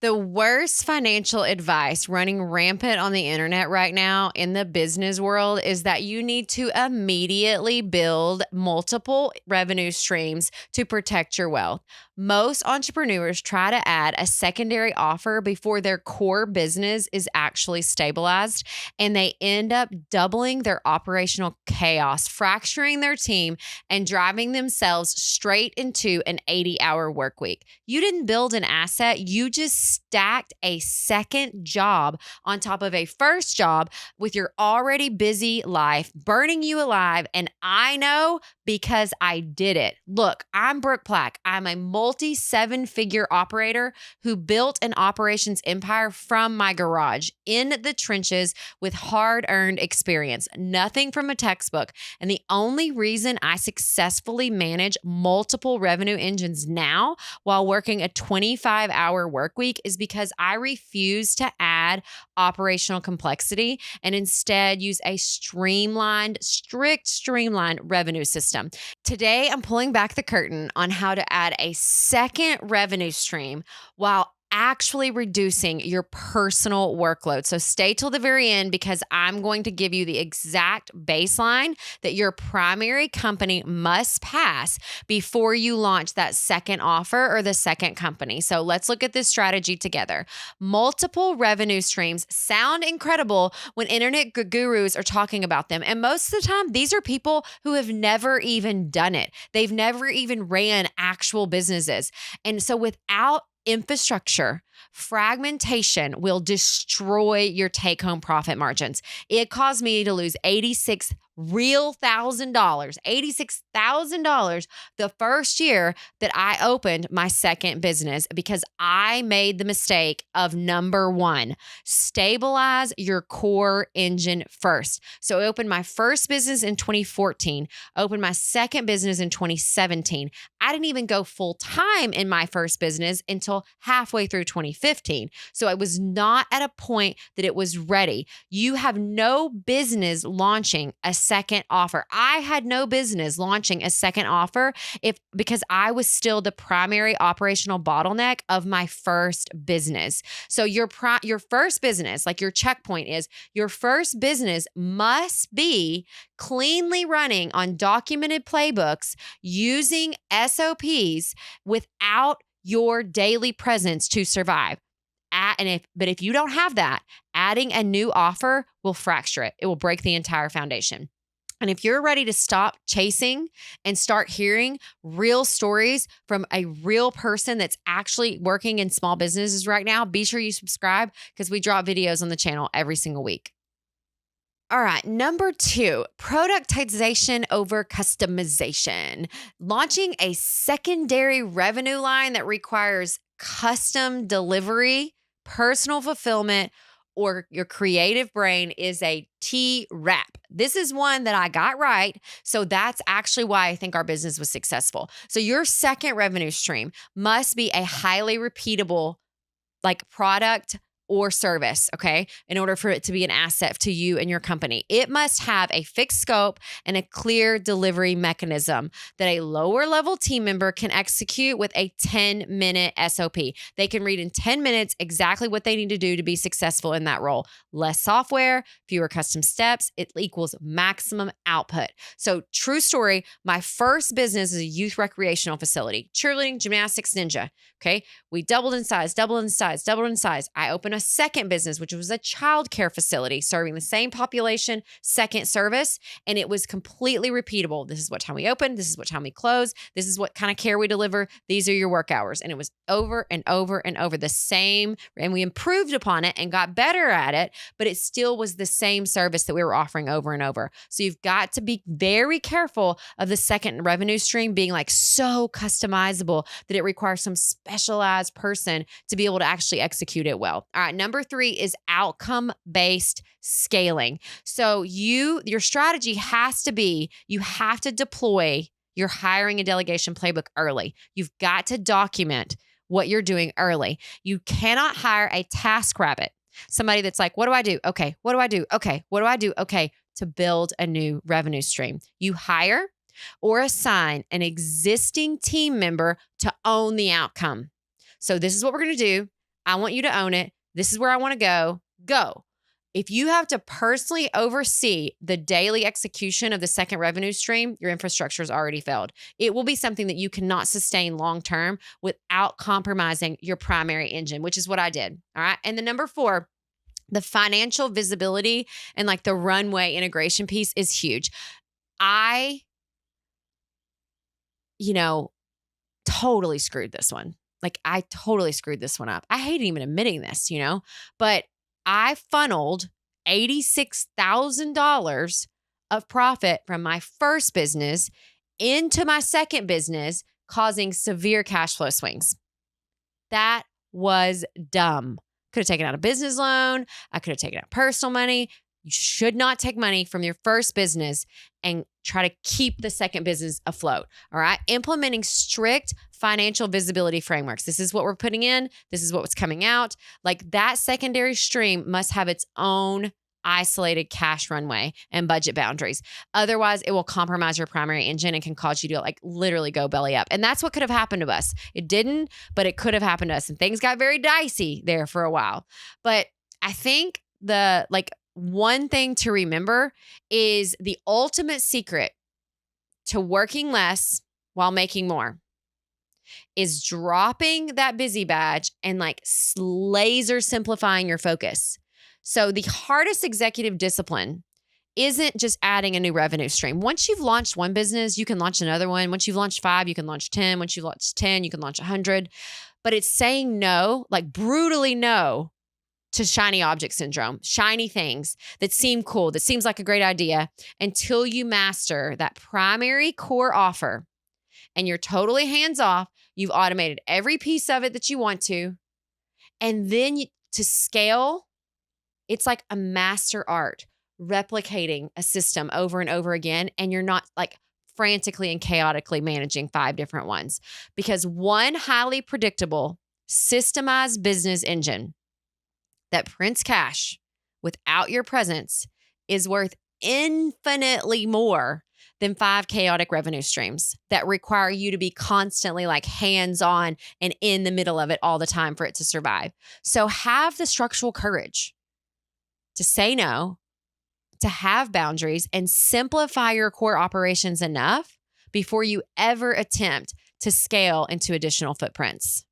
The worst financial advice running rampant on the internet right now in the business world is that you need to immediately build multiple revenue streams to protect your wealth. Most entrepreneurs try to add a secondary offer before their core business is actually stabilized, and they end up doubling their operational chaos, fracturing their team, and driving themselves straight into an 80-hour work week. You didn't build an asset, you just stacked a second job on top of a first job with your already busy life, burning you alive. And I know because I did it. Look, I'm Brooke Plack. I'm a multi-7-figure operator who built an operations empire from my garage in the trenches with hard-earned experience, nothing from a textbook. And the only reason I successfully manage multiple revenue engines now while working a 25-hour work week is because I refuse to add operational complexity and instead use a streamlined revenue system. Today, I'm pulling back the curtain on how to add a second revenue stream while actually reducing your personal workload. So stay till the very end because I'm going to give you the exact baseline that your primary company must pass before you launch that second offer or the second company. So let's look at this strategy together. Multiple revenue streams sound incredible when internet gurus are talking about them. And most of the time, these are people who have never even done it. They've never even ran actual businesses. And so without infrastructure, fragmentation will destroy your take-home profit margins. It caused me to lose $86,000 the first year that I opened my second business because I made the mistake of number one, stabilize your core engine first. So I opened my first business in 2014, opened my second business in 2017. I didn't even go full time in my first business until halfway through 2015. So I was not at a point that it was ready. You have no business launching a second offer. I had no business launching a second offer because I was still the primary operational bottleneck of my first business. So your first business, like your checkpoint is your first business must be cleanly running on documented playbooks using SOPs without your daily presence to survive. But if you don't have that, adding a new offer will fracture it. It will break the entire foundation. And if you're ready to stop chasing and start hearing real stories from a real person that's actually working in small businesses right now, be sure you subscribe because we drop videos on the channel every single week. All right, number 2, productization over customization. Launching a secondary revenue line that requires custom delivery, personal fulfillment, or your creative brain is a T-wrap. This is one that I got right. So that's actually why I think our business was successful. So your second revenue stream must be a highly repeatable product or service, okay, in order for it to be an asset to you and your company. It must have a fixed scope and a clear delivery mechanism that a lower level team member can execute with a 10-minute SOP. They can read in 10 minutes exactly what they need to do to be successful in that role. Less software, fewer custom steps, it equals maximum output. So true story, my first business is a youth recreational facility, cheerleading, gymnastics, ninja, okay? We doubled in size. I opened a second business, which was a childcare facility serving the same population, second service, and it was completely repeatable. This is what time we open. This is what time we close. This is what kind of care we deliver. These are your work hours. And it was over and over and over the same, and we improved upon it and got better at it, but it still was the same service that we were offering over and over. So you've got to be very careful of the second revenue stream being so customizable that it requires some specialized person to be able to actually execute it well. All right, number 3 is outcome-based scaling. So your strategy has to be, you have to deploy your hiring and delegation playbook early. You've got to document what you're doing early. You cannot hire a task rabbit, somebody that's like, what do I do? Okay, what do I do? Okay, what do I do? Okay, to build a new revenue stream. You hire or assign an existing team member to own the outcome. So this is what we're going to do. I want you to own it. This is where I want to go. Go. If you have to personally oversee the daily execution of the second revenue stream, your infrastructure has already failed. It will be something that you cannot sustain long term without compromising your primary engine, which is what I did. All right. And the number 4, the financial visibility and like the runway integration piece is huge. I, totally screwed this one. Like I totally screwed this one up. I hate even admitting this, but I funneled $86,000 of profit from my first business into my second business, causing severe cash flow swings. That was dumb. Could have taken out a business loan. I could have taken out personal money. You should not take money from your first business and try to keep the second business afloat. All right. Implementing strict financial visibility frameworks. This is what we're putting in. This is what's coming out. Like that secondary stream must have its own isolated cash runway and budget boundaries. Otherwise, it will compromise your primary engine and can cause you to like literally go belly up. And that's what could have happened to us. It didn't, but it could have happened to us. And things got very dicey there for a while. But I think one thing to remember is the ultimate secret to working less while making more is dropping that busy badge and like laser simplifying your focus. So the hardest executive discipline isn't just adding a new revenue stream. Once you've launched one business, you can launch another one. Once you've launched 5, you can launch 10. Once you've launched 10, you can launch 100. But it's saying no, like brutally no, to shiny object syndrome, shiny things that seem cool, that seems like a great idea, until you master that primary core offer and you're totally hands off. You've automated every piece of it that you want to. And then to scale, it's like a master art, replicating a system over and over again. And you're not like frantically and chaotically managing 5 different ones, because one highly predictable, systemized business engine that prints cash without your presence is worth infinitely more than 5 chaotic revenue streams that require you to be constantly like hands-on and in the middle of it all the time for it to survive. So have the structural courage to say no, to have boundaries, and simplify your core operations enough before you ever attempt to scale into additional footprints.